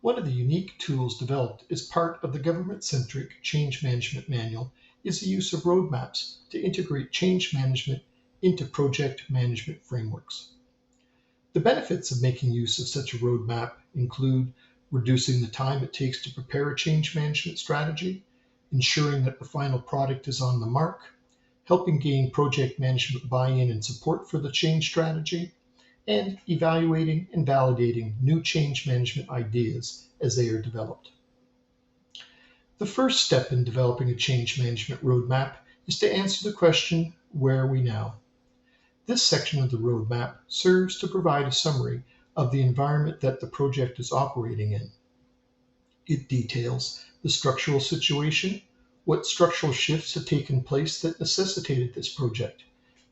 One of the unique tools developed as part of the government-centric change management manual is the use of roadmaps to integrate change management into project management frameworks. The benefits of making use of such a roadmap include reducing the time it takes to prepare a change management strategy, ensuring that the final product is on the mark, helping gain project management buy-in and support for the change strategy, and evaluating and validating new change management ideas as they are developed. The first step in developing a change management roadmap is to answer the question, where are we now? This section of the roadmap serves to provide a summary of the environment that the project is operating in. It details the structural situation, what structural shifts have taken place that necessitated this project,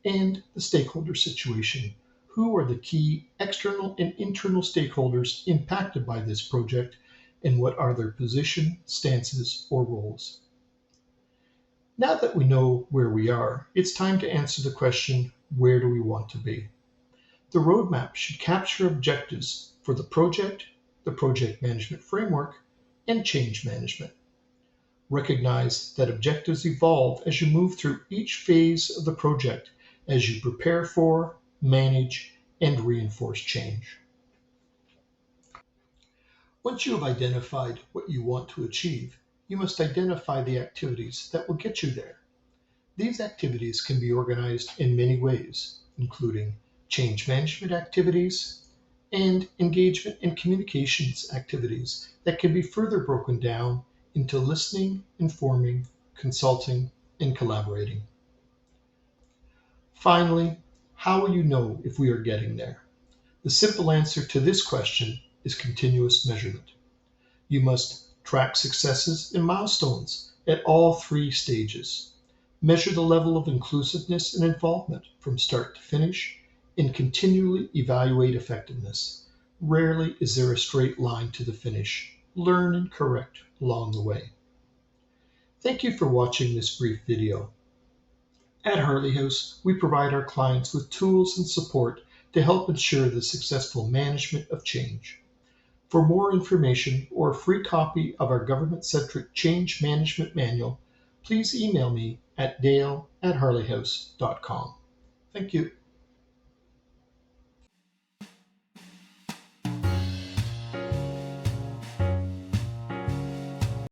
and the stakeholder situation. Who are the key external and internal stakeholders impacted by this project, and what are their position, stances, or roles? Now that we know where we are, it's time to answer the question, where do we want to be? The roadmap should capture objectives for the project management framework, and change management. Recognize that objectives evolve as you move through each phase of the project as you prepare for, manage, and reinforce change. Once you have identified what you want to achieve, you must identify the activities that will get you there. These activities can be organized in many ways, including change management activities and engagement and communications activities that can be further broken down into listening, informing, consulting, and collaborating. Finally, how will you know if we are getting there? The simple answer to this question is continuous measurement. You must track successes and milestones at all 3 stages. Measure the level of inclusiveness and involvement from start to finish, and continually evaluate effectiveness. Rarely is there a straight line to the finish. Learn and correct along the way. Thank you for watching this brief video. At Harley House, we provide our clients with tools and support to help ensure the successful management of change. For more information or a free copy of our government-centric change management manual, please email me at dale@harleyhouse.com. Thank you.